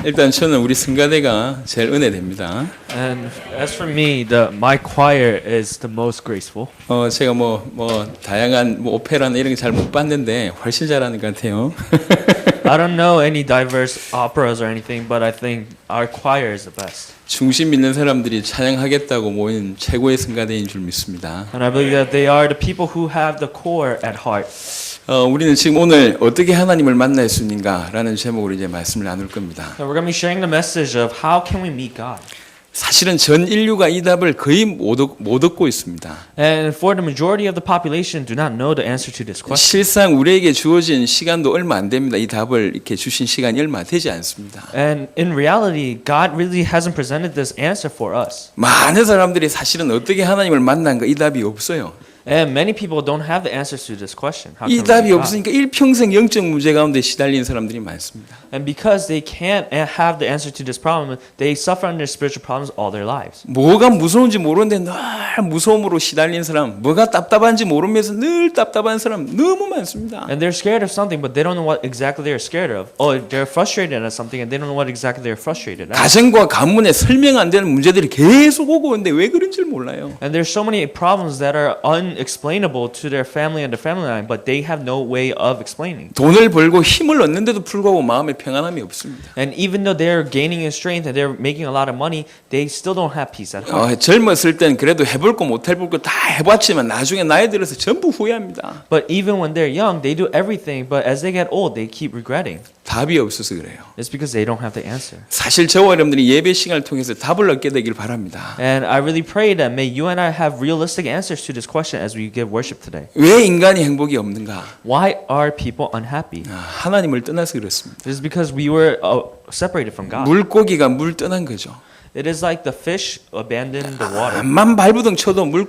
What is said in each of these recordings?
일단 저는 우리 성가대가 제일 은혜됩니다. And as for me, my choir is the most graceful. 제가 다양한 오페라나 이런 게 잘 못 봤는데 훨씬 잘하는 것 같아요. I don't know any diverse operas or anything, but I think our choir is the best. 중심 있는 사람들이 찬양하겠다고 모인 최고의 성가대인 줄 믿습니다. And I believe that they are the people who have the core at heart. 우리는 지금 오늘 어떻게 하나님을 만날 수 있는가라는 제목으로 이제 말씀을 나눌 겁니다. So we're going to be sharing the message of how can we meet God. 사실은 전 인류가 이 답을 거의 못 얻고 있습니다. And for the majority of the population do not know the answer to this question. 실상 우리에게 주어진 시간도 얼마 안 됩니다. 이 답을 이렇게 주신 시간이 얼마 되지 않습니다. And in reality, God really hasn't presented this answer for us. 많은 사람들이 사실은 어떻게 하나님을 만난가 이 답이 없어요. And many people don't have the answers to this question. How 이 can we 답이 meet God? 없으니까 일평생 영적 문제 가운데 시달리는 사람들이 많습니다. And because they can't have the answer to this problem, they suffer under spiritual problems all their lives. 뭐가 무서운지 모르는데 늘 무서움으로 시달리는 사람, 뭐가 답답한지 모르면서 늘 답답한 사람 너무 많습니다. And they're scared of something, but they don't know what exactly they're scared of. Or they're frustrated at something, and they don't know what exactly they're frustrated at. 가정과 가문에 설명 안 되는 문제들이 계속 오고 오는데 왜 그런지 몰라요. And there's so many problems that are unexplainable to their family and their family line, but they have no way of explaining. 돈을 벌고 힘을 얻는데도 불구하고 마음에 평안함이 없습니다. And even though they're gaining in strength and they're making a lot of money, they still don't have peace at home. 젊었을 땐 그래도 해볼 거 못 해볼 거 다 해봤지만 나중에 나이 들어서 전부 후회합니다. But even when they're young, they do everything, but as they get old, they keep regretting. 답이 없어서 그래요. It's because they don't have the answer. 사실 저와 여러분들이 예배 시간을 통해서 답을 얻게 되길 바랍니다. And I really pray that may you and I have realistic answers to this question as we give worship today. 왜 인간이 행복이 없는가? Why are people unhappy? 하나님을 떠나서 그렇습니다. It is because we were separated from God. 물고기가 물 떠난 거죠. It is like the fish abandoned the water. 암만 발부둥 쳐도 물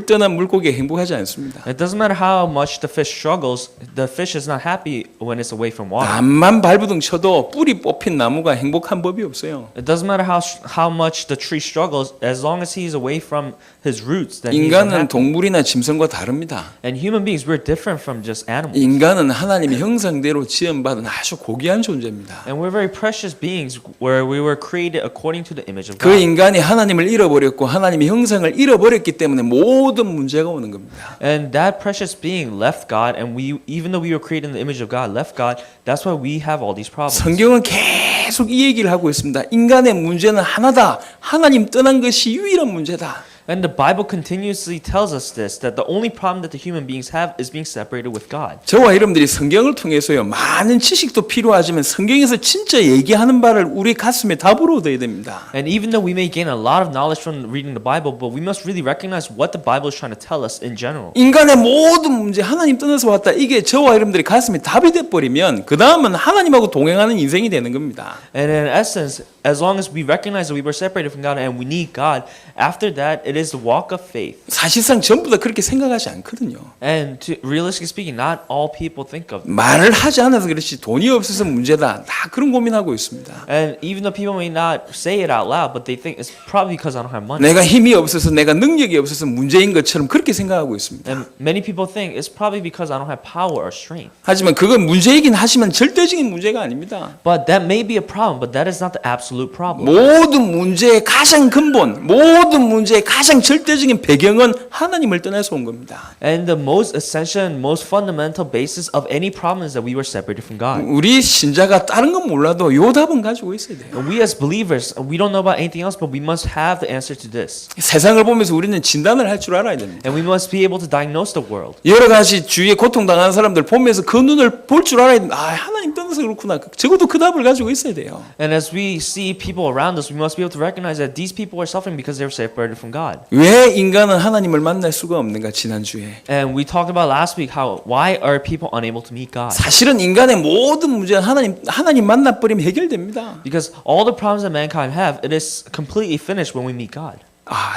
떠난 물고기가 행복하지 않습니다. It doesn't matter how much the fish struggles, the fish is not happy when it's away from water. 암만 발부둥 쳐도 뿌리 뽑힌 나무가 행복한 법이 없어요. It doesn't matter how much the tree struggles, as long as he is away from his roots, then he's 인간은 unhappy. 동물이나 짐승과 다릅니다. And human beings, we're different from just animals. 인간은 하나님의 형상대로 지음받은 아주 고귀한 존재입니다. And we're very precious beings where we were created according to the image of 그 God. 인간이 하나님을 잃어버렸고 하나님의 형상을 잃어버렸기 때문에 모든 문제가 오는 겁니다. And that precious being left God, and we, even though we were created in the image of God, left God. That's why we have all these problems. 성경은 계속 이 얘기를 하고 있습니다. 인간의 문제는 하나다. 하나님 떠난 것이 유일한 문제다. And the Bible continuously tells us this, that the only problem that the human beings have is being separated with God. 저와 여러분들이 성경을 통해서요 많은 지식도 필요하지만 성경에서 진짜 얘기하는 바를 우리 가슴에 답으로 얻어야 됩니다. And even though we may gain a lot of knowledge from reading the Bible, but we must really recognize what the Bible is trying to tell us in general. 인간의 모든 문제 하나님 떠나서 왔다. 이게 저와 여러분들의 가슴에 답이 돼버리면 그 다음은 하나님하고 동행하는 인생이 되는 겁니다. And in essence, as long as we recognize that we were separated from God and we need God, after that it is the walk of faith. 사실상 전부 다 그렇게 생각하지 않거든요. And realistically speaking, not all people think of it. 말을 하지 않아서 그렇지 돈이 없어서 문제다. 다 그런 고민하고 있습니다. And even though people may not say it out loud, but they think it's probably because I don't have money. 내가 힘이 없어서 내가 능력이 없어서 문제인 것처럼 그렇게 생각하고 있습니다. And many people think it's probably because I don't have power or strength. 하지만 그건 문제이긴 하지만 절대적인 문제가 아닙니다. But that may be a problem, but that is not the absolute problem. 모든 문제의 가장 근본, 모든 문제의 가장 절대적인 배경은 하나님을 떠나서 온 겁니다. And the most essential and most fundamental basis of any problem is that we were separated from God. 우리 신자가 다른 건 몰라도 요 답은 가지고 있어야 돼요. And we as believers, we don't know about anything else, but we must have the answer to this. 세상을 보면서 우리는 진단을 할 줄 알아야 됩니다. And we must be able to diagnose the world. 여러 가지 주위에 고통당하는 사람들 보면서 그 눈을 볼 줄 알아야 됩니다. 아, 하나님 떠나서 그렇구나. 적어도 그 답을 가지고 있어야 돼요. And as we see people around us, we must be able to recognize that these people are suffering because they're separated from God. 왜 인간은 하나님을 만날 수가 없는가 지난주에. And we talked about last week why are people unable to meet God? 사실은 인간의 모든 문제는 하나님 만나버리면 해결됩니다. Because all the problems that mankind have, it is completely finished when we meet God.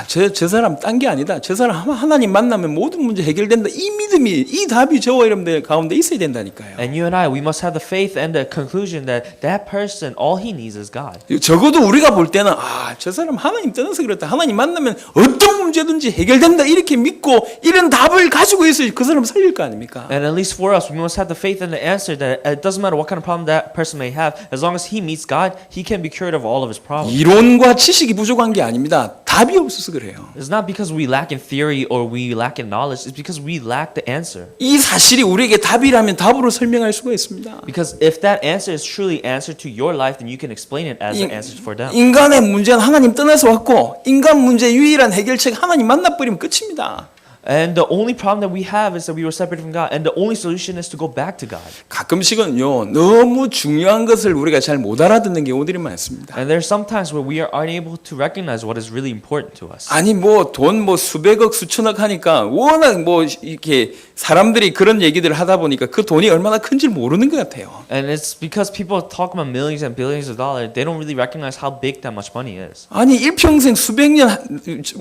저 사람 딴 게 아니다. 저 사람 하나님 만나면 모든 문제 해결된다. 이 믿음이, 이 답이 저와 여러분들 가운데 있어야 된다니까요. And you and I, we must have the faith and the conclusion that that person, all he needs is God. 적어도 우리가 볼 때는 저 사람 하나님 떠나서 그렇다. 하나님 만나면 어떤 문제든지 해결된다. 이렇게 믿고 이런 답을 가지고 있어야 그 사람 살릴 거 아닙니까? And at least for us, we must have the faith and the answer that it doesn't matter what kind of problem that person may have, as long as he meets God, he can be cured of all of his problems. 이론과 지식이 부족한 게 아닙니다. 답이 없어서 그래요. It's not because we lack in theory or we lack in knowledge, it's because we lack the answer. 이 사실이 우리에게 답이라면 답으로 설명할 수가 있습니다. Because if that answer is truly answer to your life, then you can explain it as an answer for them. 인간의 문제는 하나님 떠나서 왔고 인간 문제 유일한 해결책 하나님 만나버리면 끝입니다. And the only problem that we have is that we were separated from God, and the only solution is to go back to God. 가끔씩은요 너무 중요한 것을 우리가 잘 못 알아듣는 경우들이 많습니다. And there's sometimes where we are unable to recognize what is really important to us. 아니 돈 수백억 수천억 하니까 워낙 이렇게 사람들이 그런 얘기들을 하다 보니까 그 돈이 얼마나 큰지 모르는 것 같아요. And it's because people talk about millions and billions of dollars, they don't really recognize how big that much money is. 아니 일평생 수백 년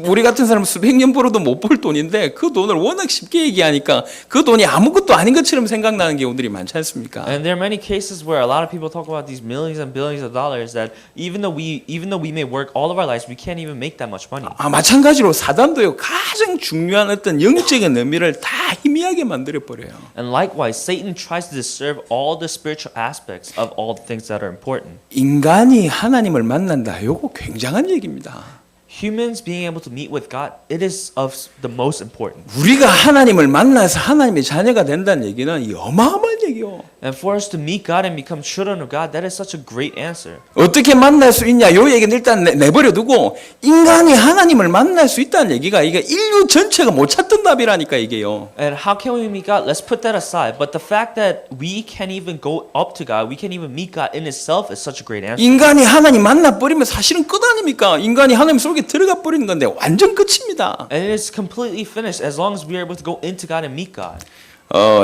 우리 같은 사람은 수백 년 벌어도 못 벌 돈인데 그 돈을 워낙 쉽게 얘기하니까 그 돈이 아무것도 아닌 것처럼 생각나는 경우들이 많지 않습니까? And there are many cases where a lot of people talk about these millions and billions of dollars that even though we may work all of our lives, we can't even make that much money. 마찬가지로 사단도요 가장 중요한 어떤 영적인 의미를 다 희미하게 만들어 버려요. And likewise, Satan tries to disturb all the spiritual aspects of all the things that are important. 인간이 하나님을 만난다. 요거 굉장한 얘기입니다. Humans being able to meet with God, it is of the most important. 우리가 하나님을 만나서 하나님의 자녀가 된다는 얘기는 이 어마어마한 얘기요. And for us to meet God and become children of God, that is such a great answer. 어떻게 만날 수 있냐? 요 얘기는 일단 내버려 두고 인간이 하나님을 만날 수 있다는 얘기가 이게 인류 전체가 못 찾던 답이라니까 이게요. And how can we meet God? Let's put that aside. But the fact that we can't even go up to God, we can't even meet God in itself is such a great answer. 인간이 하나님 만나 버리면 사실은 끝 아닙니까? 인간이 하나님 속에 들어가 버리는 건데 완전 끝입니다. And it is completely finished as long as we are able to go into God and meet God.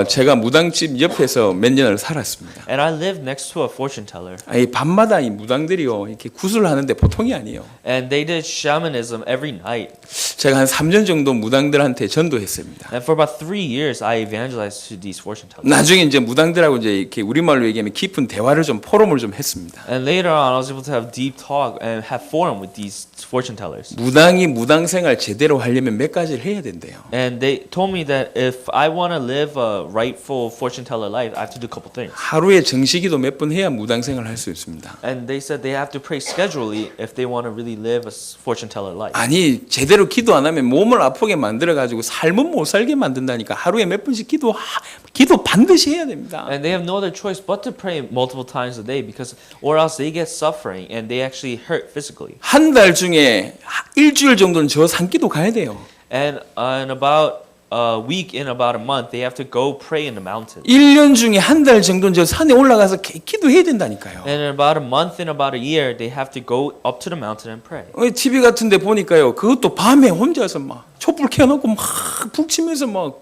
제가 무당집 옆에서 몇 년을 살았습니다. And I lived next to a fortune teller. 이 밤마다 이 무당들이요 이렇게 구슬을 하는데 보통이 아니에요. And they did shamanism every night. 제가 한 3년 정도 무당들한테 전도했습니다. And for about 3 years, I evangelized to these fortune tellers. 나중에 이제 무당들하고 이제 이렇게 우리말로 얘기하면 깊은 대화를 좀 포럼을 좀 했습니다. And later on, I was able to have deep talk and have forum with these fortune tellers. 무당이 무당 생활 제대로 하려면 몇 가지를 해야 된대요. And they told me that if I want to live a rightful fortune teller life, I have to do a couple things. 하루에 정시기도 몇 번 해야 무당 생활을 할 수 있습니다. And they said they have to pray schedulally if they want to really live a fortune teller life. 아니 제대로 기도 안 하면 몸을 아프게 만들어 가지고 삶은 못 살게 만든다니까. 하루에 몇 번씩 기도 반드시 해야 됩니다. And they have no other choice but to pray multiple times a day because or else they get suffering and they actually hurt physically. 한 달 중에 일주일 정도는 저 산기도 가야 돼요. And in about a week, in about a month, they have to go pray in the mountains. 1년 중에 한 달 정도는 저 산에 올라가서 기도해야 된다니까요. And in about a month, in about a year, they have to go up to the mountain and pray. TV 같은 데 보니까요. 그것도 밤에 혼자서 막 촛불 켜놓고 막 북 치면서 막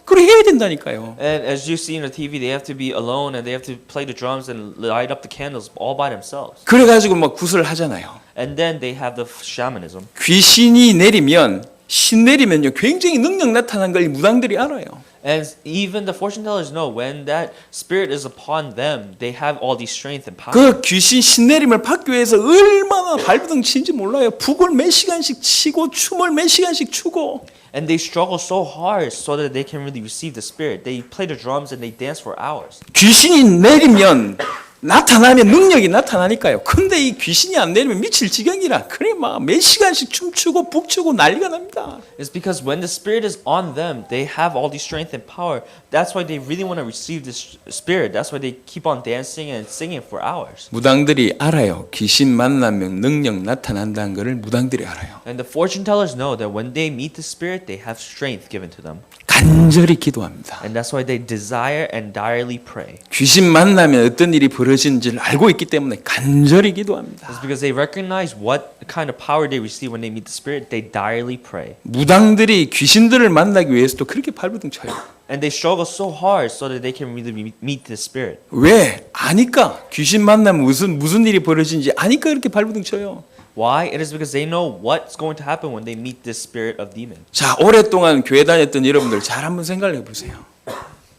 그래 해야 된다니까요. And as you see in the TV, they have to be alone and they have to play the drums and light up the candles all by themselves. 그래가지고 막 구슬을 하잖아요. And then they have the shamanism. 귀신이 내리면 신 내리면요 굉장히 능력 나타난 걸 무당들이 알아요. And even the fortune tellers know when that spirit is upon them, they have all these strength and power. 그 귀신 신 내림을 받기 위해서 얼마나 발버둥 치는지 몰라요. 북을 몇 시간씩 치고 춤을 몇 시간씩 추고. And they struggle so hard so that they can really receive the spirit. They play the drums and they dance for hours. 귀신이 내리면 나타나면 능력이 나타나니까요. 근데 이 귀신이 안 내리면 미칠 지경이라 그래 막 몇 시간씩 춤추고 북추고 난리가 납니다. It's because when the spirit is on them, they have all the strength and power. That's why they really want to receive this spirit. That's why they keep on dancing and singing for hours. 무당들이 알아요. 귀신 만나면 능력 나타난다는 것을 무당들이 알아요. And the fortune tellers know that when they meet the spirit, they have strength given to them. 간절히 기도합니다. And that's why they desire and direly pray. 귀신 만나면 어떤 일이 벌어지는지를 알고 있기 때문에 간절히 기도합니다. It's because they recognize what kind of power they receive when they meet the spirit. They direly pray. 무당들이 귀신들을 만나기 위해서도 그렇게 발버둥 쳐요. And they struggle so hard so that they can really meet the spirit. 왜? 아니까. 귀신 만나면 무슨 일이 벌어지는지 아니까 그렇게 발버둥 쳐요. Why? It is because they know what's going to happen when they meet this spirit of demon. 자, 오랫동안 교회 다녔던 여러분들 잘 한번 생각해 보세요.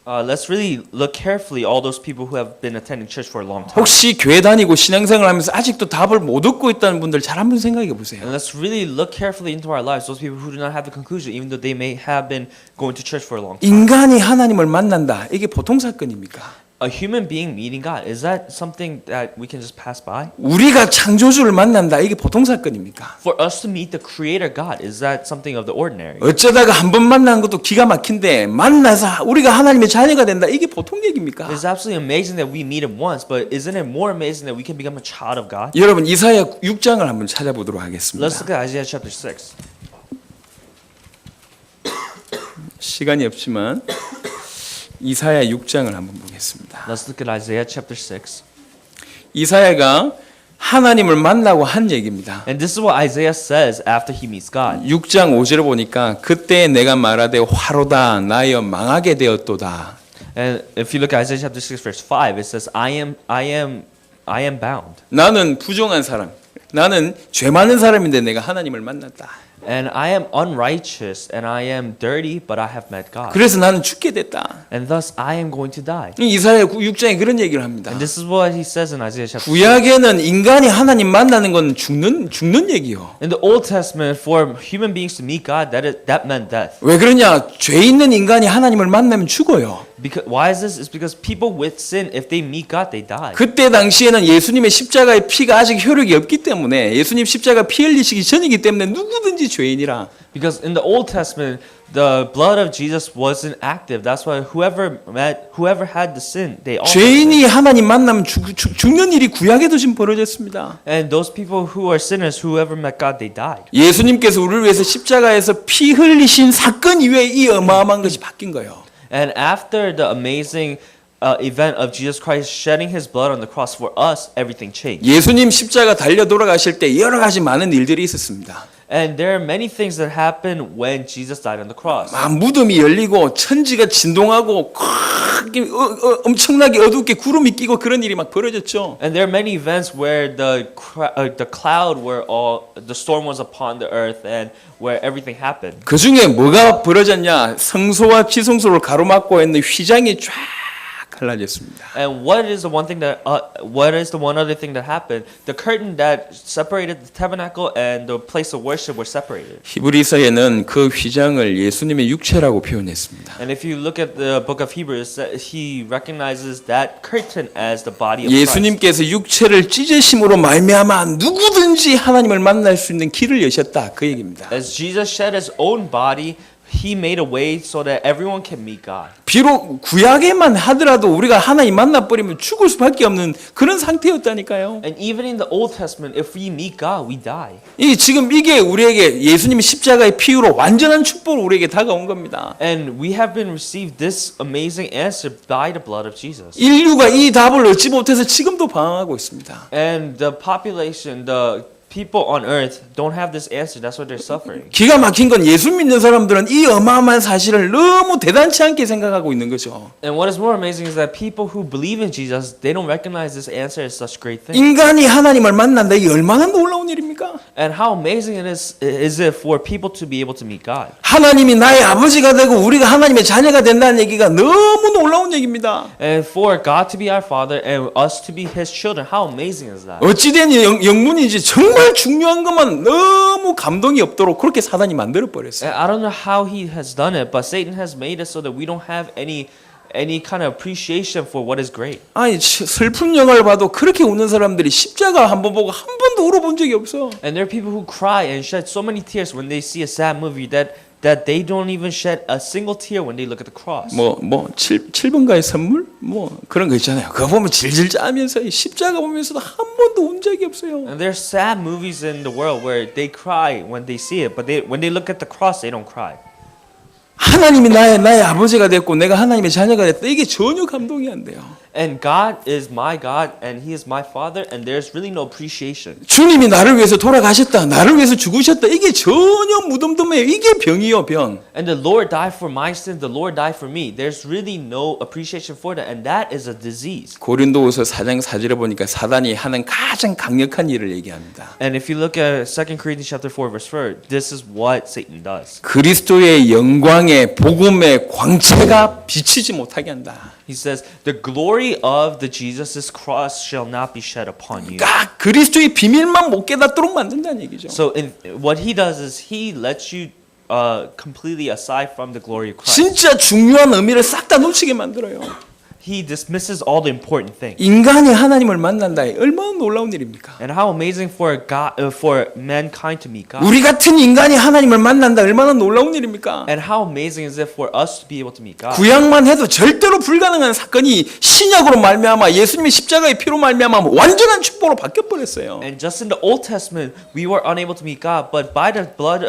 Let's really look carefully all those people who have been attending church for a long time. 혹시 교회 다니고 신앙생활 하면서 아직도 답을 못 얻고 있다는 분들 잘 한번 생각해 보세요. And let's really look carefully into our lives. Those people who do not have a conclusion, even though they may have been going to church for a long time. 인간이 하나님을 만난다. 이게 보통 사건입니까? A human being meeting God, is that something that we can just pass by? 우리가 창조주를 만난다. 이게 보통 사건입니까? For us to meet the Creator God, is that something of the ordinary? 어쩌다가 한 번 만난 것도 기가 막힌데 만나서 우리가 하나님의 자녀가 된다. 이게 보통 얘기입니까? It's absolutely amazing that we meet Him once, but isn't it more amazing that we can become a child of God? 여러분 이사야 6장을 한번 찾아보도록 Let's 하겠습니다. look at Isaiah chapter 6. 시간이 없지만 이사야 6장을 한번 보겠습니다. Let's look at Isaiah chapter 6. 이사야가 하나님을 만나고 한 얘기입니다. And this is what Isaiah says after he meets God. 6장 5절을 보니까 그때 내가 말하되 화로다 나여 망하게 되었도다. And if you look at Isaiah chapter 6 verse 5, it says, I am bound. 나는 부정한 사람, 나는 죄 많은 사람인데 내가 하나님을 만났다. And I am unrighteous and I am dirty, but I have met God. 그래서 나는 죽게 됐다. And thus I am going to die. 이사야 6장에 그런 얘기를 합니다. And this is what he says in Isaiah chapter 6. 구약에는 인간이 하나님 만나는 건 죽는 얘기요. In the Old Testament, for human beings to meet God, that meant death. 왜 그러냐? 죄 있는 인간이 하나님을 만나면 죽어요. Why is this? It's because people with sin, if they meet God, they die. 그때 당시에는 예수님의 십자가의 피가 아직 효력이 없기 때문에 예수님 십자가 피 흘리시기 전이기 때문에 누구든지 죄인이라. Because in the Old Testament, the blood of Jesus wasn't active. That's why whoever had the sin, they all. 죄인이 하나님 만나면 죽는 일이 구약에도 지금 벌어졌습니다. And those people who are sinners, whoever met God, they died. 예수님께서 우리를 위해서 십자가에서 피 흘리신 사건 이후에 이 어마어마한 것이 바뀐 거예요. And after the amazing event of Jesus Christ shedding His blood on the cross for us, everything changed. 예수님 십자가 달려 돌아가실 때 여러 가지 많은 일들이 있었습니다. And there are many things that happened when Jesus died on the cross. 무덤이 열리고 천지가 진동하고 엄청나게 어둡게 구름이 끼고 그런 일이 막 벌어졌죠. And there are many events where the cloud, the storm was upon the earth, and where everything happened. 그 중에 뭐가 벌어졌냐? 성소와 지성소를 가로막고 있는 휘장이 쫙 갈라졌습니다. And what is the one other thing that happened? The curtain that separated the tabernacle and the place of worship were separated. 히브리서에는 그 휘장을 예수님의 육체라고 표현했습니다. And if you look at the book of Hebrews, he recognizes that curtain as the body of Christ. 예수님께서 육체를 찢으심으로 말미암아 누구든지 하나님을 만날 수 있는 길을 여셨다. 그 얘기입니다. As Jesus shed his own body, He made a way so that everyone can meet God. 비록 구약에만 하더라도 우리가 하나님 만나버리면 죽을 수밖에 없는 그런 상태였다니까요. And even in the Old Testament, if we meet God, we die. 지금 이게 우리에게 예수님의 십자가의 피로 완전한 축복으로 우리에게 다가온 겁니다. And we have been received this amazing answer by the blood of Jesus. 인류가 이 답을 얻지 못해서 지금도 방황하고 있습니다. And the population, the people on earth don't have this answer. That's why they're suffering. 기가 막힌 건 예수 믿는 사람들은 이 어마어마한 사실을 너무 대단치 않게 생각하고 있는 거죠. And what is more amazing is that people who believe in Jesus, they don't recognize this answer as such great thing. 인간이 하나님을 만난다. 이게 얼마나 놀라운 일입니까? And how amazing is it for people to be able to meet God? 하나님이 나의 아버지가 되고 우리가 하나님의 자녀가 된다는 얘기가 너무 놀라운 얘기입니다. And for God to be our Father and us to be His children, how amazing is that? 어찌된 영문인지 정말 중요한 것만 너무 감동이 없도록 그렇게 사단이 만들어 버렸어요. And I don't know how he has done it, but Satan has made it so that we don't have any kind of appreciation for what is great. 아니 슬픈 영화를 봐도 그렇게 우는 사람들이 십자가 한 번 보고 한 번도 울어본 적이 없어. And there are people who cry and shed so many tears when they see a sad movie that they don't even shed a single tear when they look at the cross. 7번가의 선물? 그런 거 있잖아요. 그거 보면 질질 짜면서 십자가 보면서도 한 번도 운 적이 없어요. And there are sad movies in the world where they cry when they see it, but when they look at the cross, they don't cry. 하나님이 나의 아버지가 됐고 내가 하나님의 자녀가 됐다. 이게 전혀 감동이 안 돼요. And God is my God and He is my Father and there's really no appreciation. 주님이 나를 위해서 돌아가셨다. 나를 위해서 죽으셨다. 이게 전혀 무덤덤해요. 이게 병이요, 병. And the Lord died for my sins, the Lord died for me. There's really no appreciation for that and that is a disease. 고린도후서 4장 4절에 보니까 사단이 하는 가장 강력한 일을 얘기합니다. And if you look at 2 Corinthians chapter 4 verse 4, this is what Satan does. 그리스도의 영광의 복음의 광채가 비치지 못하게 한다. He says, the glory of the Jesus' cross shall not be shed upon you. 그러니까 그리스도의 비밀만 못 깨닫도록 만든다는 얘기죠. So what he does is he lets you completely aside from the glory of Christ. 진짜 중요한 의미를 싹 다 놓치게 만들어요. He dismisses all the important things. 인간이 하나님을 만난다. 얼마나 놀라운 일입니까? And how amazing for God, for mankind to meet God. 우리 같은 인간이 하나님을 만난다. 얼마나 놀라운 일입니까? And how amazing is it for us to be able to meet God. 구약만 해도 절대로 불가능한 사건이 신약으로 말미암아 예수님의 십자가의 피로 말미암아 완전한 축복으로 바뀌어 버렸어요. And just in the Old Testament, we were unable to meet God, but by the blood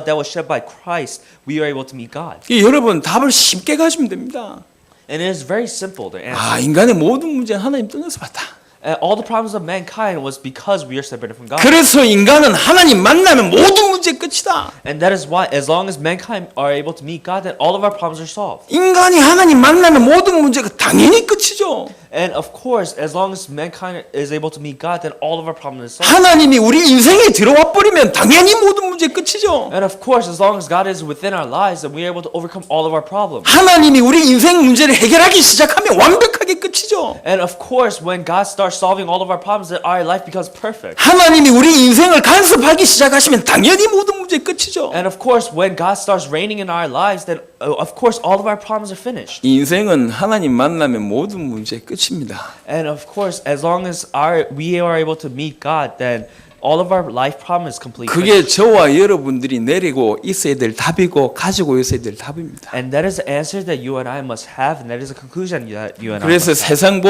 that was shed by Christ, we were able to meet God. 여러분 답을 쉽게 가시면 됩니다. And it is very simple to answer. 아, 인간의 모든 문제는 하나님 떠나서 봤다. And all the problems of mankind was because we are separated from God. 그래서 인간은 하나님 만나면 모든 문제 끝이다. And that is why, as long as mankind are able to meet God, then all of our problems are solved. 인간이 하나님 만나면 모든 문제가 당연히 끝이죠. And of course, as long as mankind is able to meet God, then all of our problems are solved. 하나님이 우리 인생에 들어와 버리면 당연히 모든 문제 끝이죠. And of course, as long as God is within our lives, then we are able to overcome all of our problems. 하나님이 우리 인생 문제를 해결하기 시작하면 완벽하게 끝이죠. And of course, when God starts solving all of our problems, then our life becomes perfect. 하나님이 우리 인생을 간섭하기 시작하시면 당연히 모든 문제 끝이죠. And of course, when God starts reigning in our lives, then of course all of our problems are finished. 인생은 하나님 만나면 모든 문제 끝입니다. And of course, as long as we are able to meet God, then all of our life problem is complete. 그게 저와 여러분들이 내리고 있어야 될 답이고 가지고 있어야 될 답입니다. And that is the answer that you and I must have, and that is a conclusion that you and I 그래서 must have.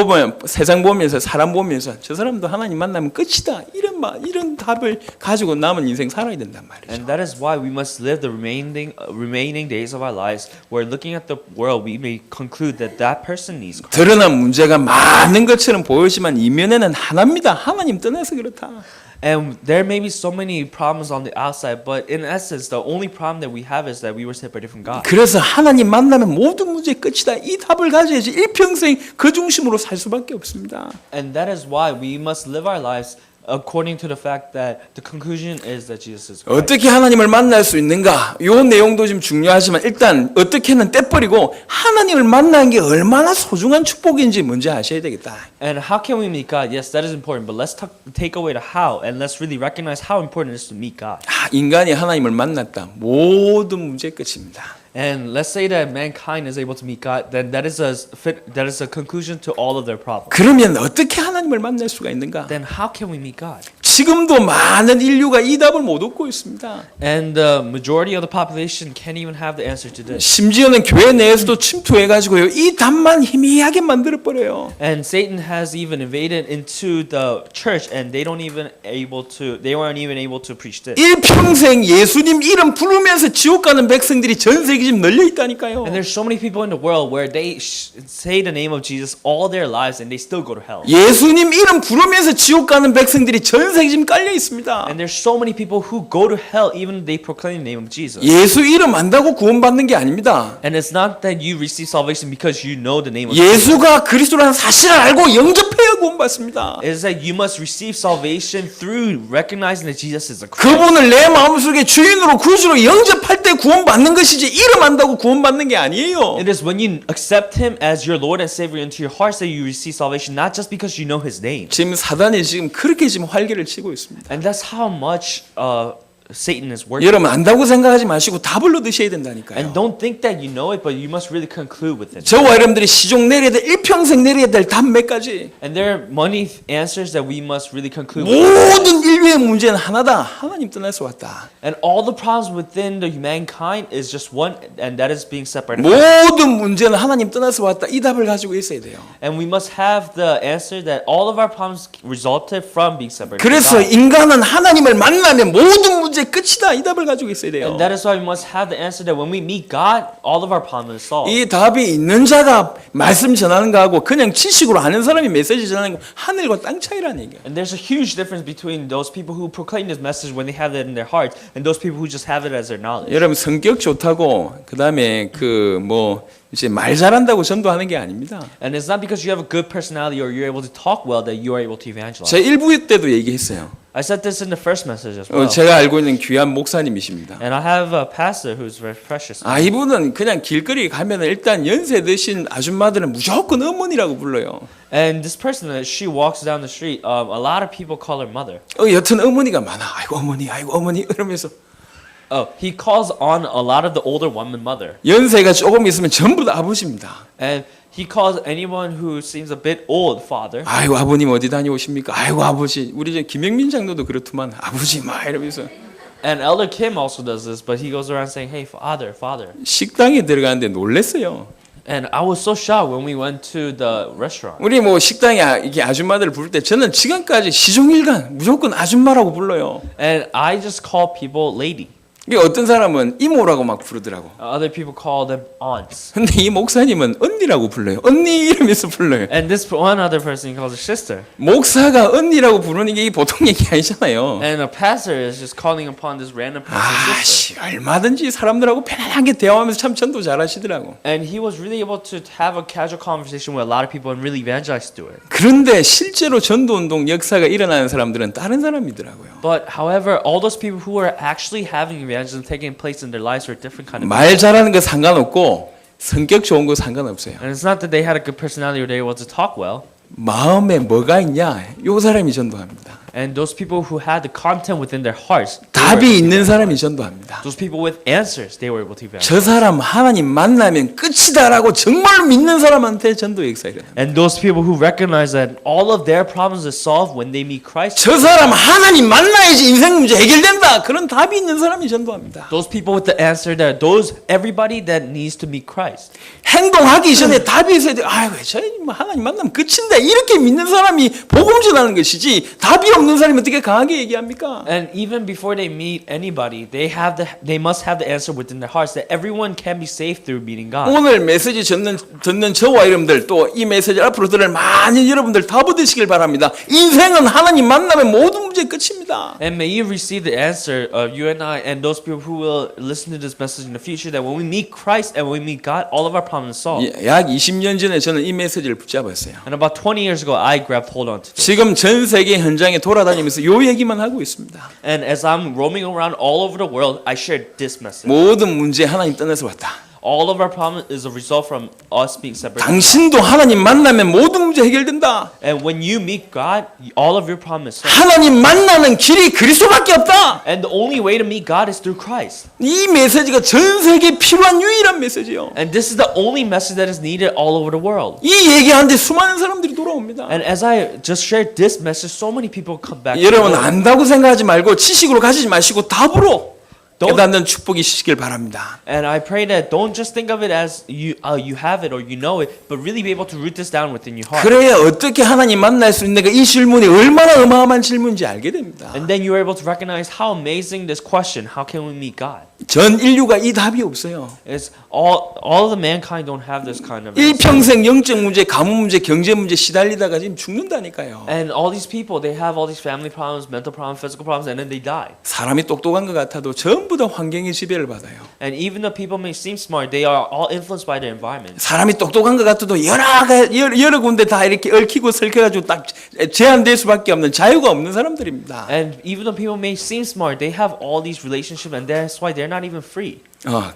세상 보면서 사람 보면서 저 사람도 하나님 만나면 끝이다 이런 답을 가지고 남은 인생 살아야 된단 말이죠. And that is why we must live the remaining days of our lives where looking at the world we may conclude that that person needs Christ. 드러난 문제가 많은 것처럼 보이지만 이면에는 하나입니다. 하나님 떠나서 그렇다. And there may be so many problems on the outside, but in essence, the only problem that we have is that we were separated from God. 그래서 하나님 만나면 모든 문제 끝이다. 이 답을 가져야지 일평생 그 중심으로 살 수밖에 없습니다. And that is why we must live our lives according to the fact that the conclusion is that Jesus is Christ. 어떻게 하나님을 만날 수 있는가? 이 내용도 좀 중요하지만 일단 어떻게는 떼버리고 하나님을 만나는 게 얼마나 소중한 축복인지 먼저 아셔야 되겠다. And how can we meet God? Yes, that is important, but let's take away the how and let's really recognize how important it is to meet God. 인간이 하나님을 만났다. 모든 문제 끝입니다. And let's say that mankind is able to meet God, then that is a conclusion to all of their problems. 그러면 어떻게 하나님을 만날 수가 있는가? Then how can we meet God? 지금도 많은 인류가 이 답을 못 얻고 있습니다. And the majority of the population can't even have the answer to this. 심지어는 교회 내에서도 침투해가지고요. 이 답만 희미하게 만들어버려요. And Satan has even invaded into the church, and they weren't even able to preach this. 일평생 예수님 이름 부르면서 지옥 가는 백성들이 전 세계 지금 널려 있다니까요. And there's so many people in the world where they say the name of Jesus all their lives, and they still go to hell. 예수님 이름 부르면서 지옥 가는 백성들이 전 세계 지금 깔려 있습니다. And there's so many people who go to hell even they proclaim the name of Jesus. 예수 이름 안다고 구원받는 게 아닙니다. And it's not that you receive salvation because you know the name of Jesus. 예수가 그리스도라는 사실을 알고 영접해야 구원받습니다. It is that you must receive salvation through recognizing that Jesus is a Christ. 그분을 내 마음속에 주인으로 구주로 영접할 때 구원받는 것이지 이름 안다고 구원받는 게 아니에요. It is when you accept Him as your Lord and Savior into your hearts that you receive salvation, not just because you know His name. 지금 사단이 지금 그렇게 지금 활개를 치고 있습니다. And that's how much Satan is working. 여러분 안다고 생각하지 마시고 답을 얻으셔야 된다니까요. And don't think that you know it, but you must really conclude with it. 저와 여러분들이 시종 내려야 될 일평생 내려야 될 답 몇 가지. And there are many answers that we must really conclude with. 모든 인류의 문제는 하나다. 하나님 떠나서 왔다. And all the problems within the mankind is just one, and that is being separated. 모든 문제는 하나님 떠나서 왔다. 이 답을 가지고 있어야 돼요. And we must have the answer that all of our problems resulted from being separated. 그래서 from God. 인간은 하나님을 만나면 모든 문제 문제 끝이다 이 답을 가지고 있어야 돼요. And that is why we must have the answer that when we meet God, all of our problems is solved. 이 답이 있는 자가 말씀 전하는 거하고 그냥 지식으로 아는 사람이 메시지 전하는 거 하늘과 땅 차이라는 얘기예요. And there's a huge difference between those people who proclaim this message when they have it in their hearts and those people who just have it as their knowledge. 여러분 성격 좋다고 그다음에 그 뭐 이제 말 잘한다고 전도하는 게 아닙니다. And it's not because you have a good personality or you're able to talk well that you are able to evangelize. 제 1부 때도 얘기했어요. I said this in the first message as well. 제가 알고 있는 귀한 목사님이십니다. And I have a pastor who's very precious. 이분은 그냥 길거리 가면 일단 연세 드신 아줌마들은 무조건 어머니라고 불러요. And this person, she walks down the street. A lot of people call her mother. 여튼 어머니가 많아. 아이고 어머니 이러면서 Oh, he calls on a lot of the older women mother. 연세가 조금 있으면 전부 다 아버지입니다. And he calls anyone who seems a bit old father. 아이고 아버님 어디 다녀오십니까? 아이고 아버지 우리 저 김영민 장로도 그렇더만 아버지 막 이러면서 And Elder Kim also does this, but he goes around saying, "Hey, father, father." 식당에 들어가는데 놀랬어요. And I was so shocked when we went to the restaurant. 우리 뭐 식당에 이렇게 아줌마들을 부를 때 저는 지금까지 시종일관 무조건 아줌마라고 불러요. And I just call people lady. 이게 어떤 사람은 이모라고 막 부르더라고. Other people call them aunts. 근데 이 목사님은 언니라고 불러요. 언니 이러면서 불러요. And this one other person he calls her sister. 목사가 언니라고 부르는 게 보통 얘기 아니잖아요. And a pastor is just calling upon this random person's sister. 얼마든지 사람들하고 편안하게 대화하면서 참 전도 잘하시더라고. And he was really able to have a casual conversation with a lot of people and really evangelize through it. 그런데 실제로 전도운동 역사가 일어나는 사람들은 다른 사람이더라고요. But however, all those people who are actually having evangelism taking place in their lives are different kind of people. 말 잘하는 거 상관없고 성격 좋은 거 상관없어요. And it's not that they had a good personality or they were able to talk well. 마음에 뭐가 있냐? 요 사람이 전도합니다. And those people who had the content within their hearts, 답이 있는 사람이 전도합니다. those people with answers, they were able to evangelize. 저 사람 하나님 만나면 끝이다라고 정말로 믿는 사람한테 전도 역사가 일어납니다. And those people who recognize that all of their problems is solved when they meet Christ. 저 사람 하나님 만나야지 인생 문제 해결된다. 그런 답이 있는 사람이 전도합니다. Those people with the answer that everybody that needs to meet Christ. 행동하기 전에 답이 있어야 돼. 아이고, 저 하나님 만나면 끝인데 이렇게 믿는 사람이 복음 전하는 것이지 답이 없는 사람이 어떻게 강하게 얘기합니까? And even before they meet anybody, they must have the answer within their hearts that everyone can be saved through meeting God. 오늘 메시지 듣는 저와 여러분들 또 이 메시지 앞으로 들을 많은 여러분들 다 받으시길 바랍니다. 인생은 하나님 만나면 모든 문제 끝입니다. And may you receive the answer of you and I and those people who will listen to this message in the future that when we meet Christ and when we meet God, all of our problems are solved. 약 20년 전에 저는 이 메시지를 붙잡았어요. And about 20 years ago, I grabbed hold on to this. 지금 전 세계 현장에 돌아다니면서 요 얘기만 하고 있습니다. And as I'm roaming around all over the world, I shared this message. 모든 문제 하나님 떠나서 왔다. All of our problem is a result from us being separated. 당신도 하나님 만나면 모든 문제 해결된다. And when you meet God, all of your problem is solved. 하나님 만나는 길이 그리스도밖에 없다. And the only way to meet God is through Christ. 이 메시지가 전 세계에 필요한 유일한 메시지요. And this is the only message that is needed all over the world. 이 얘기하는데 수많은 사람들이 돌아옵니다. And as I just shared this message, so many people come back. 여러분 안다고 생각하지 말고 지식으로 가지지 마시고 답으로 깨닫는 축복이 있으시길 바랍니다. And I pray that don't just think of it as you have it or you know it, but really be able to root this down within your heart. 그래야 어떻게 하나님 만날 수 있는가 이 질문이 얼마나 어마어마한 질문인지 알게 됩니다. And then you are able to recognize how amazing this question, how can we meet God? 전 인류가 이 답이 없어요. It's all of the mankind don't have this kind of answer. 일평생 영적 문제, 가문 문제, 경제 문제 시달리다가 지금 죽는다니까요. And all these people, they have all these family problems, mental problems, physical problems, and then they die. 사람이 똑똑한 것 같아도 전부 다 환경의 지배를 받아요. And even though people may seem smart, they are all influenced by their environment. 사람이 똑똑한 것 같아도 여러 군데 다 이렇게 얽히고 설켜가지고 딱 제한될 수밖에 없는 자유가 없는 사람들입니다. And even though people may seem smart, they have all these relationships, and that's why they're not even free.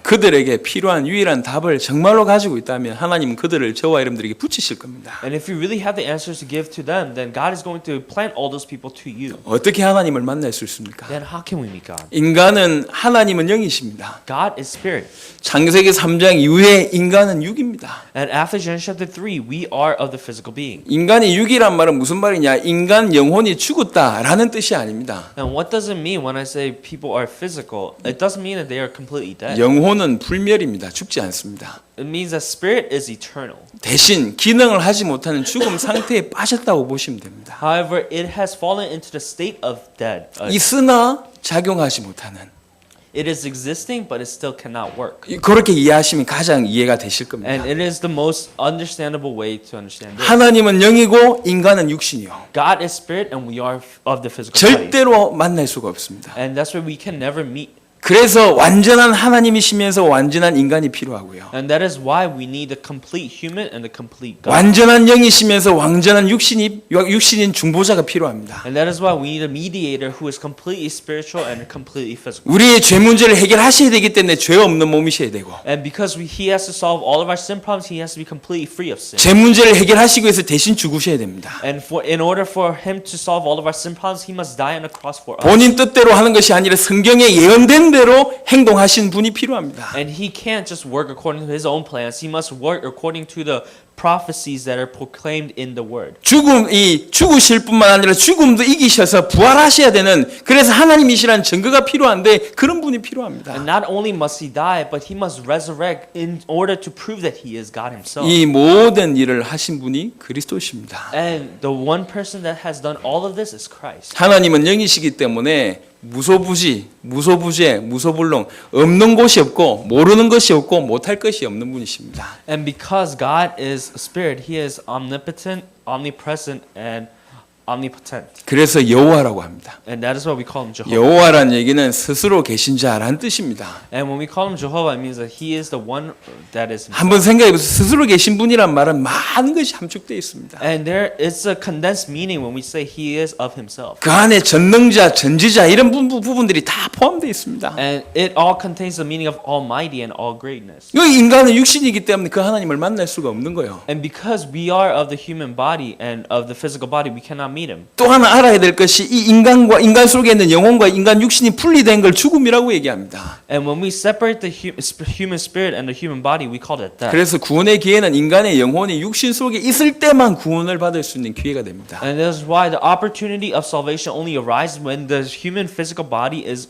그들에게 필요한 유일한 답을 정말로 가지고 있다면 하나님은 그들을 저와 여러분들에게 붙이실 겁니다. And if you really have the answers to give to them, then God is going to plant all those people to you. 어떻게 하나님을 만날 수 있습니까? Then how can we meet God? 인간은 하나님은 영이십니다. God is spirit. 창세기 3장 이후에 인간은 육입니다. And after Genesis chapter 3, we are of the physical being. 인간이 육이란 말은 무슨 말이냐? 인간 영혼이 죽었다라는 뜻이 아닙니다. And what does it mean when I say people are physical? It doesn't mean that they are completely dead. 영혼은 불멸입니다. 죽지 않습니다. It means that spirit is eternal. 대신 기능을 하지 못하는 죽음 상태에 빠졌다고 보시면 됩니다. However, it has fallen into the state of dead. 있으나 작용하지 못하는. It is existing, but it still cannot work. 그렇게 이해하시면 가장 이해가 되실 겁니다. And it is the most understandable way to understand it. 하나님은 영이고 인간은 육신이요. God is spirit, and we are of the physical body. 절대로 만날 수가 없습니다. And that's why we can never meet. 그래서 완전한 하나님이시면서 완전한 인간이 필요하고요. And that is why we need the complete human and the complete God. 완전한 영이시면서 완전한 육신인 중보자가 필요합니다. And that is why we need a mediator who is completely spiritual and completely physical. 우리의 죄 문제를 해결하셔야 되기 때문에 죄 없는 몸이셔야 되고 And because he has to solve all of our sin problems, he has to be completely free of sin. 죄 문제를 해결하시기 위해서 대신 죽으셔야 됩니다. And in order for him to solve all of our sin problems, he must die on the cross for us. 본인 뜻대로 하는 것이 아니라 성경에 예언된 대로 행동하신 분이 필요합니다. And he can't just work according to his own plans. He must work according to the prophecies that are proclaimed in the word. 죽으실 뿐만 아니라 죽음도 이기셔서 부활하셔야 되는, 그래서 하나님이시라는 증거가 필요한데 그런 분이 필요합니다. And not only must he die, but he must resurrect in order to prove that he is God himself. 이 모든 일을 하신 분이 그리스도십니다. And the one person that has done all of this is Christ. 하나님은 영이시기 때문에 무소부지, 무소부재, 무소불능, 없는 곳이 없고 모르는 것이 없고 못할 것이 없는 분이십니다. And because God is spirit, he is omnipotent, omnipresent, and omnipotent. 그래서 여호와라고 합니다. And that is why we call him Jehovah. 여호와라는 얘기는 스스로 계신 자라는 뜻입니다. And when we call him Jehovah, it means that he is the one that is himself. 한번 생각해 보세요. 스스로 계신 분이란 말은 많은 것이 함축되어 있습니다. And there is a condensed meaning when we say he is of himself. 그 안에 전능자, 전지자 이런 부분들이 다 포함되어 있습니다. And it all contains the meaning of almighty and all greatness. 이 인간은 육신이기 때문에 그 하나님을 만날 수가 없는 거예요. And because we are of the human body and of the physical body, we cannot meet him. 또 하나 알아야 될 것이 이 인간 속에 있는 영혼과 인간 육신이 분리된 걸 죽음이라고 얘기합니다. And when we separate the human spirit and the human body, we call it death. 그래서 구원의 기회는 인간의 영혼이 육신 속에 있을 때만 구원을 받을 수 있는 기회가 됩니다. And that is why the opportunity of salvation only arises when the human physical body is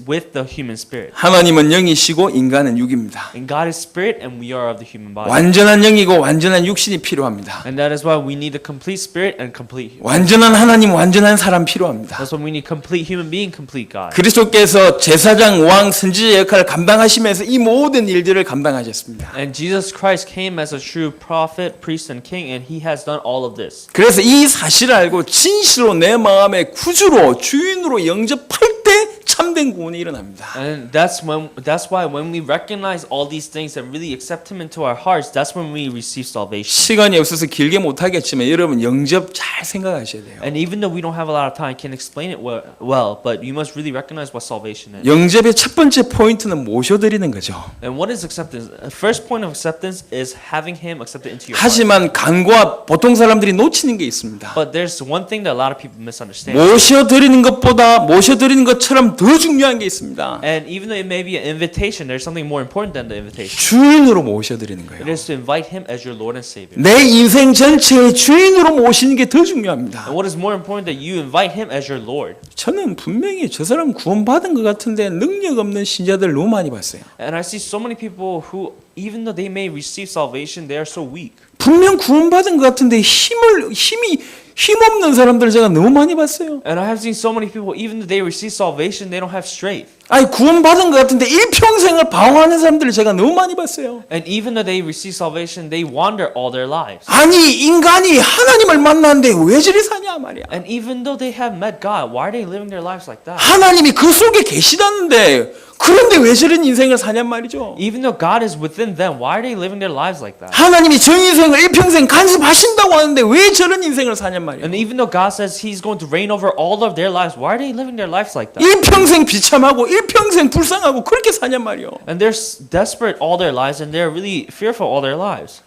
with the human spirit. 하나님은 영이시고 인간은 육입니다. And God is spirit and we are of the human body. 완전한 영이고 완전한 육신이 필요합니다. And that is why we need a complete spirit and complete. 완전한 하나님, 완전한 사람 필요합니다. That's why we need complete human being, complete God. 그리스도께서 제사장, 왕, 선지자 역할을 감당하시면서 이 모든 일들을 감당하셨습니다. And Jesus Christ came as a true prophet, priest, and king, and he has done all of this. 그래서 이 사실을 알고 진실로 내 마음에 구주로 주인으로 영접할 때 참된 구원이 일어납니다. And that's why when we recognize all these things and really accept him into our hearts, that's when we receive salvation. 시간이 없어서 길게 못 하겠지만 여러분 영접 잘 생각하셔야 돼요. And even though we don't have a lot of time, I can't explain it well, but you must really recognize what salvation is. 영접의 첫 번째 포인트는 모셔드리는 거죠. And what is acceptance? The first point of acceptance is having him accepted into your heart. 하지만 간과 보통 사람들이 놓치는 게 있습니다. But there's one thing that a lot of people misunderstand. 모셔드리는 것보다 모셔드리는 것처럼 더 중요한 게 있습니다. And even though it may be an invitation, there's something more important than the invitation. 주인으로 모셔드리는 It 거예요. is to invite him as your Lord and Savior. 내 인생 전체의 주인으로 모시는 게 더 중요합니다. And what is more important that you invite him as your Lord. 저는 분명히 저 사람 구원받은 것 같은데 능력 없는 신자들 너무 많이 봤어요. And I see so many people who, even though they may receive salvation, they are so weak. 분명 구원받은 것 같은데 힘없는 사람들 제가 너무 많이 봤어요. And I have seen so many people, even though they receive salvation, they don't have strength. 아니 구원받은 것 같은데 일평생을 방황하는 사람들을 제가 너무 많이 봤어요. And even though they receive salvation, they wander all their lives. 아니 인간이 하나님을 만났는데 왜 저리 사냐 말이야. And even though they have met God, why are they living their lives like that? 하나님이 그 속에 계시다는데 그런데 왜 저런 인생을 사냔 말이죠. Even though God is within them, why are they living their lives like that? 하나님이 저 인생을 일평생 간섭하신다고 하는데 왜 저런 인생을 사냔 말이야. And even though God says He's going to reign over all of their lives, why are they living their lives like that? 일평생 비참하고 일평생 불쌍하고 그렇게 사냔 말이요. And they're desperate all their lives, and they're really fearful all their lives.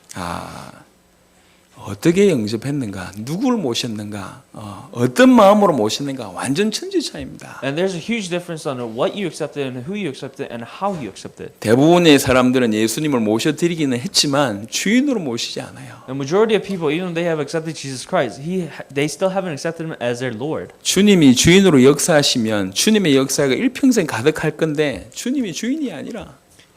어떻게 영접했는가, 누구를 모셨는가, 어떤 마음으로 모셨는가 완전 천지 차이입니다. And there's a huge difference on what you accepted and who you accepted and how you accepted. 대부분의 사람들은 예수님을 모셔드리기는 했지만 주인으로 모시지 않아요. The majority of people, even though they have accepted Jesus Christ, they still haven't accepted Him as their Lord. 주님이 주인으로 역사하시면 주님의 역사가 일평생 가득할 건데 주님이 주인이 아니라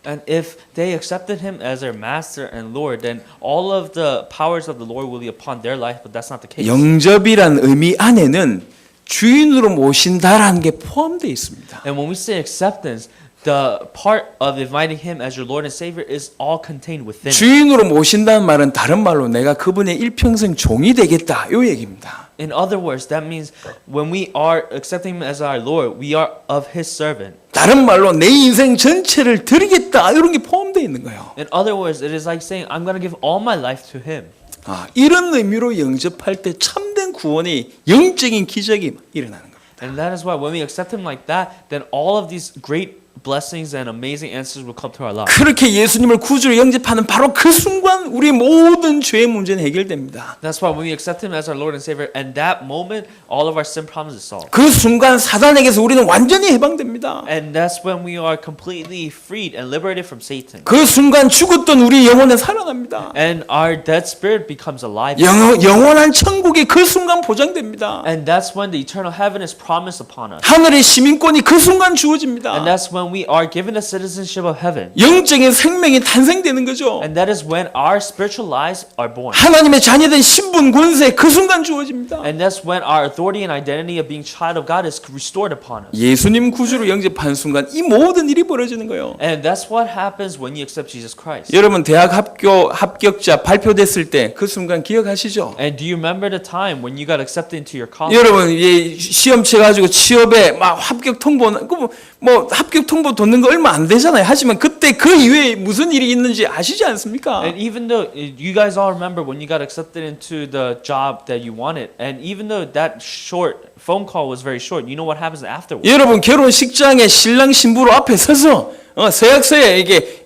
And if they accepted Him as their Master and Lord, then all of the powers of the Lord will be upon their life, but that's not the case. 영접이란 의미 안에는 주인으로 모신다라는 게 포함되어 있습니다. And when we say acceptance, the part of inviting Him as your Lord and Savior is all contained within it. 주인으로 모신다는 말은 다른 말로 내가 그분의 일평생 종이 되겠다 이 얘기입니다. In other words, that means when we are accepting Him as our Lord, we are of His servant. 다른 말로 내 인생 전체를 드리겠다 이런 게 포함되어 있는 거예요. In other words, it is like saying, I'm going to give all my life to Him. 이런 의미로 영접할 때 참된 구원이 영적인 기적이 일어나는 겁니다. And that is why when we accept Him like that, then all of these great blessings and amazing answers will come to our lives. 그렇게 예수님을 구주로 영접하는 바로 그 순간 우리 모든 죄의 문제는 해결됩니다. That's why when we accept Him as our Lord and Savior, and that moment, all of our sin problems is solved. 그 순간 사단에게서 우리는 완전히 해방됩니다. And that's when we are completely freed and liberated from Satan. 그 순간 죽었던 우리 영혼은 살아납니다. And our dead spirit becomes alive. 영원한 천국이 그 순간 보장됩니다. And that's when the eternal heaven is promised upon us. 하늘의 시민권이 그 순간 주어집니다. And that's when we are given the citizenship of heaven. 영적인 생명이 탄생되는 거죠. And that is when our spiritual lives are born. 하나님의 자녀된 신분 권세 그 순간 주어집니다. And that's when our authority and identity of being child of God is restored upon us. 예수님 구주로 영접한 순간 이 모든 일이 벌어지는 거예요. And that's what happens when you accept Jesus Christ. 여러분 대학 합격자 발표됐을 때 그 순간 기억하시죠? And do you remember the time when you got accepted into your college? 여러분 시험 쳐 가지고 취업에 막 합격 통보 뭐 합격 통보 돋는 거 얼마 안 되잖아요. 하지만 그때 그 이후에 무슨 일이 있는지 아시지 않습니까? And even though you guys all remember when you got accepted into the job that you wanted, and even though that short phone call was very short, you know what happens afterwards? 여러분 결혼식장에 신랑 신부로 앞에 서서 서약서에 이게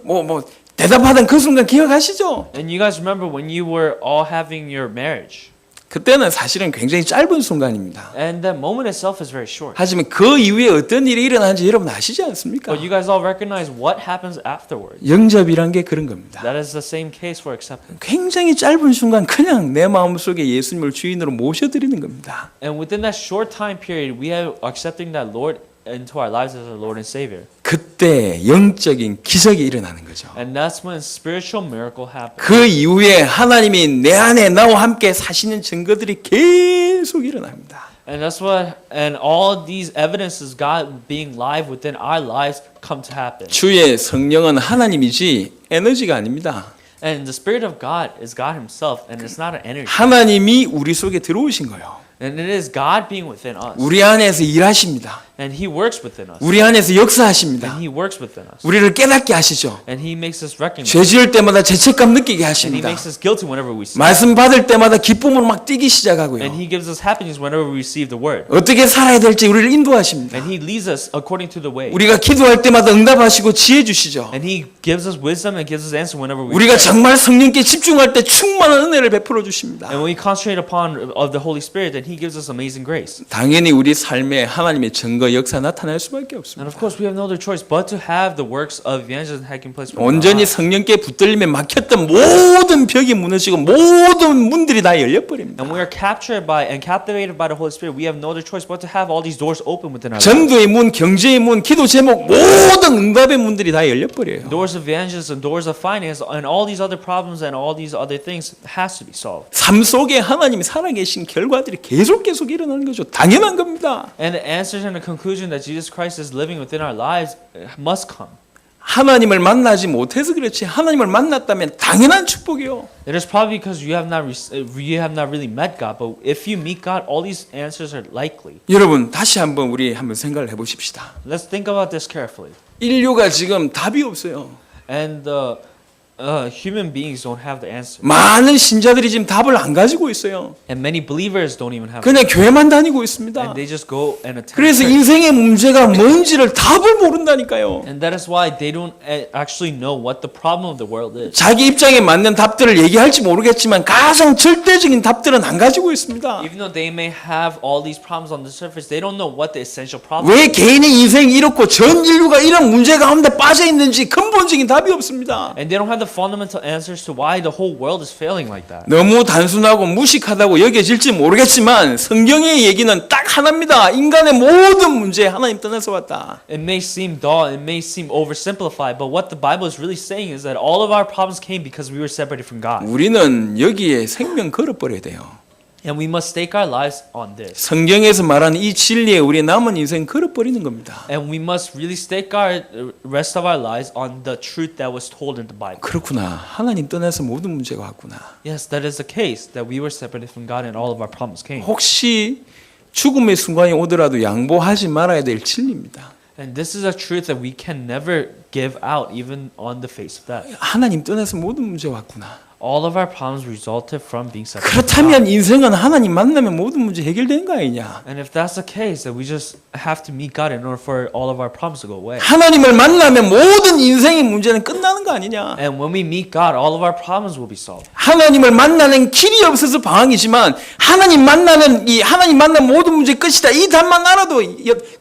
뭐 대답하던 그 순간 기억하시죠? And you guys remember when you were all having your marriage? 그때는 사실은 굉장히 짧은 순간입니다. And that moment itself is very short. 하지만 그 이후에 어떤 일이 일어나는지 여러분 아시지 않습니까? But you guys all recognize what happens afterwards. 영접이란 게 그런 겁니다. That is the same case for acceptance. 굉장히 짧은 순간 그냥 내 마음속에 예수님을 주인으로 모셔드리는 겁니다. And within that short time period, we are accepting that Lord into our lives as our Lord and Savior. 그때 영적인 기적이 일어나는 거죠. And that's when spiritual miracle happens. 그 이후에 하나님이 내 안에 나와 함께 사시는 증거들이 계속 일어납니다. And that's what, and all these evidences, God being live within our lives, come to happen. 주의 성령은 하나님이지 에너지가 아닙니다. And the Spirit of God is God Himself, and it's not an energy. 하나님이 우리 속에 들어오신 거예요. And it is God being within us. 우리 안에서 일하십니다. And He works within us. 우리 안에서 역사하십니다. And He works within us. 우리를 깨닫게 하시죠. And He makes us recognize. 죄 지을 때마다 죄책감 느끼게 And He 하십니다. makes us guilty whenever we sin. 말씀 받을 때마다 기쁨으로 막 뛰기 And 시작하고요. He gives us happiness whenever we receive the word. 어떻게 살아야 될지 우리를 인도하십니다. And He leads us according to the way. 우리가 기도할 때마다 응답하시고 지혜 주시죠. And He gives us wisdom and gives us answer whenever we 우리가 pray. 정말 성령께 집중할 때 충만한 은혜를 베풀어 주십니다. And when we concentrate upon of the Holy Spirit, then He gives us amazing grace. 당연히 우리 삶에 하나님의 증거 역사 나타날 수밖에 And 없습니다. of course, we have no other choice but to have the works of evangelism taking place. within our 온전히 lives. 성령께 붙들림에 막혔던 모든 벽이 무너지고 모든 문들이 다 열려버립니다. And we are captured by and captivated by the Holy Spirit. We have no other choice but to have all these doors open within our lives. 전도의 문, 경제의 문, 기도 제목 모든 응답의 문들이 다 열려버려요. Doors of evangelism, doors of finance, and all these other problems and all these other things has to be solved. 삶 속에 하나님이 살아계신 결과들이 계속 일어나는 거죠. 당연한 겁니다. And the answers and the conclusion that Jesus Christ is living within our lives must come. 하나님을 만나지 못해서 그렇지 하나님을 만났다면 당연한 축복이요. It is probably because you have not really met God, but if you meet God, all these answers are likely. 여러분 다시 한번 우리 한번 생각을 해보십시다. Let's think about this carefully. 인류가 지금 답이 없어요. And human beings don't have the answer. 많은 신자들이 지금 답을 안 가지고 있어요. And many believers don't even have 그냥 교회만 다니고 있습니다. and they just go and attend 그래서 church. 인생의 문제가 뭔지를 답을 모른다니까요. And that is why they don't actually know what the problem of the world is. 자기 입장에 맞는 답들을 얘기할지 모르겠지만 가장 절대적인 답들은 안 가지고 있습니다. Even though they may have all these problems on the surface, they don't know what the essential problem 왜 is. 개인의 인생이 이렇고 전 인류가 이런 문제 가운데 빠져 있는지 근본적인 답이 없습니다. And they don't have the fundamental answers to why the whole world is failing like that. 너무 단순하고 무식하다고 여겨질지 모르겠지만 성경의 얘기는 딱 하나입니다. 인간의 모든 문제 하나님 떠나서 왔다. It may seem dull, it may seem oversimplified, but what the Bible is really saying is that all of our problems came because we were separated from God. 우리는 여기에 생명 걸어버려야 돼요. And we must stake our lives on this. 성경에서 말하는 이 진리에 우리의 남은 인생 걸어버리는 겁니다. And we must really stake our rest of our lives on the truth that was told in the Bible. 그렇구나. 하나님 떠나서 모든 문제가 왔구나. Yes, that is the case, that we were separated from God and all of our problems came. 혹시 죽음의 순간이 오더라도 양보하지 말아야 될 진리입니다. And this is a truth that we can never give out even on the face of death. 하나님 떠나서 모든 문제가 왔구나. All of our problems resulted from being separated from God. 그렇다면 인생은 하나님 만나면 모든 문제 해결되는 거 아니냐? And if that's the case, then we just have to meet God in order for all of our problems to go away. 하나님을 만나면 모든 인생의 문제는 끝나는 거 아니냐? And when we meet God, all of our problems will be solved. 하나님을 만나는 길이 없어서 방황이지만 하나님 만나는 모든 문제 끝이다. 이 답만 알아도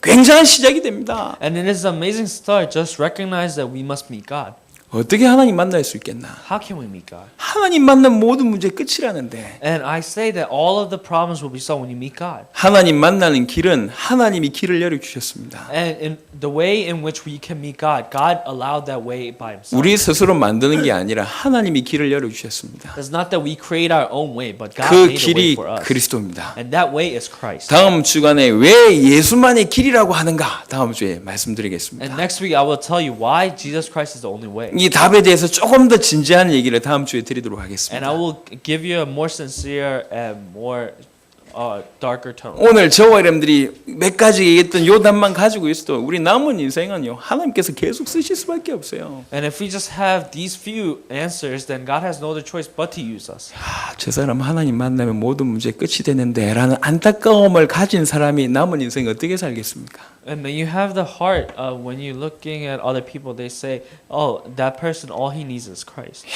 굉장한 시작이 됩니다. And it is an amazing start. Just recognize that we must meet God. 어떻게 하나님 만날 수 있겠나? How can we meet God? 하나님 만나면 모든 문제 끝이라는데 And I say that all of the problems will be solved when you meet God. 하나님 만나는 길은 하나님이 길을 열어주셨습니다. And in the way in which we can meet God, God allowed that way by Himself. 우리 스스로 만드는 게 아니라 하나님이 길을 열어주셨습니다. It's not that we create our own way, but God 그 made a way 길이 for us. 그리스도입니다. And that way is Christ. 다음 주간에 왜 예수만의 길이라고 하는가? 다음 주에 And 말씀드리겠습니다. next week I will tell you why Jesus Christ is the only way. 이 답에 대해서 조금 더 진지한 얘기를 다음 주에 드리도록 And I 하겠습니다. will give you a more sincere and more darker tone. 오늘 저와 여러분들이 몇 가지 얘기했던 요 답만 가지고 있어도 우리 남은 인생은요 하나님께서 계속 쓰실 수밖에 없어요. And if we just have these few answers, then God has no other choice but to use us. 저 사람 하나님 만나면 모든 문제 끝이 되는데 라는 안타까움을 가진 사람이 남은 인생 어떻게 살겠습니까? And then you have the heart of when you're looking at other people, they say, oh, that person, all he needs is Christ.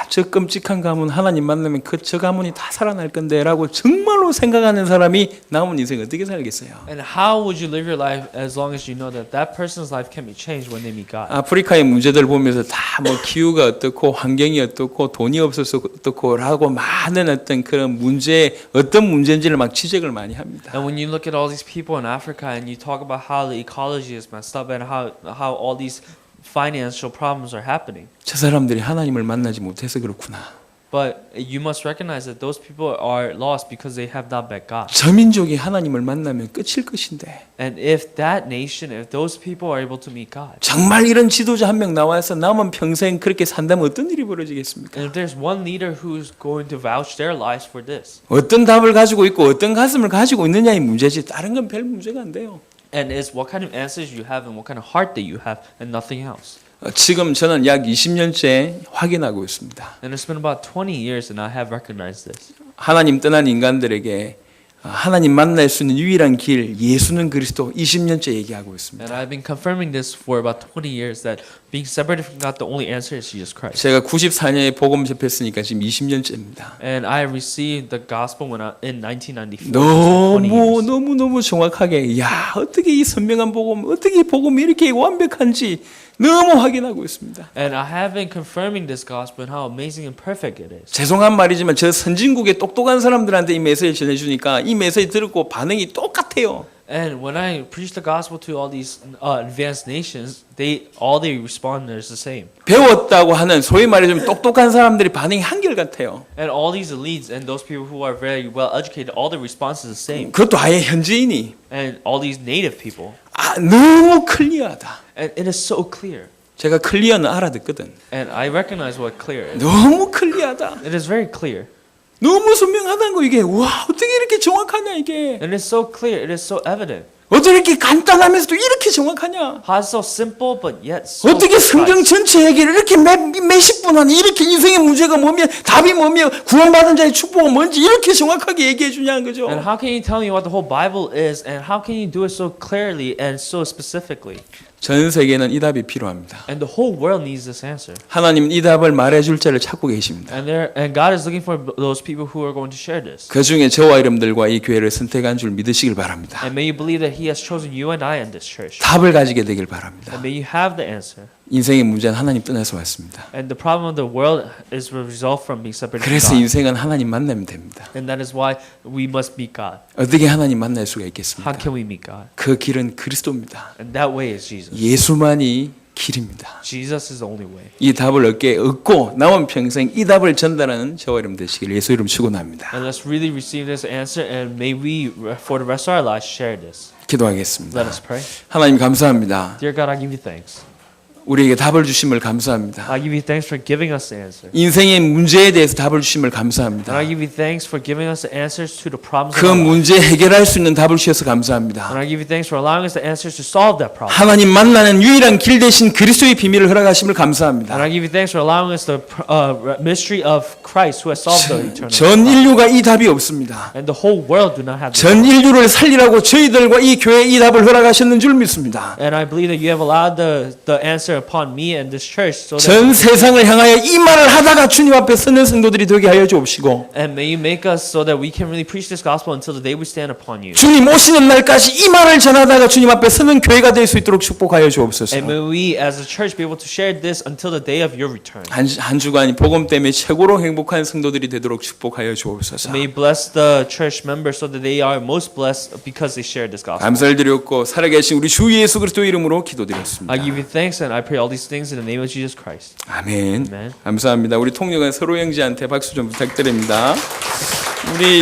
저 끔찍한 가문 하나님 만나면 저 가문이 다 살아날 건데 라고 정말로 생각하는 사람이 남은 인생 어떻게 살겠어요? And how would you live your life as long as you know that that person's life can be changed when they meet God? 아프리카의 문제들 보면서 다 뭐 기후가 어떻고 환경이 어떻고 돈이 없어서 어떻고라고 많은 어떤 그런 문제 어떤 문제인지를 막 지적을 많이 합니다. And when you look at all these people in Africa and you talk about how the ecology is messed up and how all these financial problems are happening. 저 사람들이 하나님을 만나지 못해서 그렇구나. But you must recognize that those people are lost because they have not met God. 저 민족이 하나님을 만나면 끝일 것인데 And if that nation, if those people are able to meet God, 정말 이런 지도자 한 명 나와서 남은 평생 그렇게 산다면 어떤 일이 벌어지겠습니까? and if there's one leader who's going to vouch their lives for this, 어떤 답을 가지고 있고 어떤 가슴을 가지고 있느냐의 문제지 다른 건 별 문제가 안 돼요. and it's what kind of answers you have and what kind of heart that you have and nothing else. 지금 저는 약 20년째 확인하고 있습니다. And it's been about 20 years and I have recognized this. 하나님 떠난 인간들에게 하나님 만날 수 있는 유일한 길 예수는 그리스도 20년째 얘기하고 있습니다. And I've been confirming this for about 20 years that being separated from God, the only answer is Jesus Christ. 제가 94년에 복음 접했으니까 지금 20년째입니다. And I received the gospel in 1994. so 20 years. 너무 정확하게 야 어떻게 이 선명한 복음 어떻게 이 복음이 이렇게 완벽한지 너무 확인하고 있습니다. And I have been confirming this gospel and how amazing and perfect it is. 죄송한 말이지만 저 선진국의 똑똑한 사람들한테 이 메시지 전해주니까 이 메시지 듣고 반응이 똑같아요. And when I preach the gospel to all these advanced nations, all they respond is the same. 배웠다고 하는 소위 말해주면 똑똑한 사람들이 반응이 한결같아요. And all these elites and those people who are very well educated, all the response is the same. 그것도 아예 현지인이 And all these native people. 너무 클리어하다. And it is so clear. 제가 클리어는 알아듣거든. And I recognize what clear is. 너무 클리어하다. It is very clear. 너무 선명하다는 거 이게 와 어떻게 이렇게 정확하냐 이게. And it is so clear. It is so evident. 어떻게 이렇게 간단하면서도 이렇게 정확하냐? How is so simple but yet so 어떻게 성경 precise? 전체 얘기를 이렇게 몇십 분 안에 이렇게 인생의 문제가 뭐며 답이 뭐며 구원받은 자의 축복은 뭔지 이렇게 정확하게 얘기해 주냐는 거죠. And how can you tell me what the whole Bible is, and how can you do it so clearly and so specifically? 전 세계는 이 답이 필요합니다. And the whole world needs this answer. 하나님은 이 답을 말해줄 자를 찾고 계십니다. And God is looking for those people who are going to share this. 그 중에 저와 여러분들과 이 교회를 선택한 줄 믿으시길 바랍니다. And may you believe that He has chosen you and I in this church. 답을 가지게 되길 바랍니다. And may you have the answer. 인생의 문제는 하나님 떠나서 왔습니다. And the problem of the world is resolved from being separated 그래서 from God. 인생은 하나님 만나면 됩니다. And that is why we must meet God. 어떻게 하나님 만날 수가 How 있겠습니까? can we meet God? 그 길은 그리스도입니다. And that way is Jesus. 예수만이 길입니다. Jesus is the only way. 이 답을 얻고 남은 평생 이 답을 전달하는 저와 여러분 되시길 예수 이름 축원합니다. And let's really receive this answer, and may we, for the rest of our lives, share this. 기도하겠습니다. Let us pray. 하나님 감사합니다. Dear God, I give you thanks. 우리에게 답을 주심을 감사합니다. I give you thanks for giving us the answer. 인생의 문제에 대해서 답을 주심을 And 감사합니다. I give you thanks for giving us the answers to the problems 그 of our life. 문제 해결할 수 있는 답을 주셔서 And 감사합니다. I give you thanks for allowing us the answers to solve that problem. 하나님 만나는 유일한 길 대신 그리스도의 비밀을 허락하심을 And 감사합니다. I give you thanks for allowing us the mystery of Christ who has solved the eternal. 전 인류가 이 답이 없습니다. And the whole world do not have this. 전 인류를 살리라고 저희들과 이 교회에 이 답을 허락하셨는 줄 믿습니다. And I believe that you have allowed the answer upon me and this church so that 전 세상을 향하여 이 말을 하다가 주님 앞에 서는 성도들이 되게 하여 주옵시고 and may you make us so that we can really preach this gospel until the day we stand upon you. 주님 오시는 날까지 이 말을 전하다가 주님 앞에 서는 교회가 될 수 있도록 축복하여 주옵소서. And may we as a church be able to share this until the day of your return. 한 주간 복음 때문에 최고로 행복한 성도들이 되도록 축복하여 주옵소서. May you bless the church members so that they are most blessed because they share this gospel. 감사를 드렸고 살아계신 우리 주 예수 그리스도 이름으로 기도드렸습니다. I give you thanks and I pray all these things in the name of Jesus Christ. 아멘. Amen. 감사합니다. 우리 통역은 서로 형제한테 박수 좀 부탁드립니다. 우리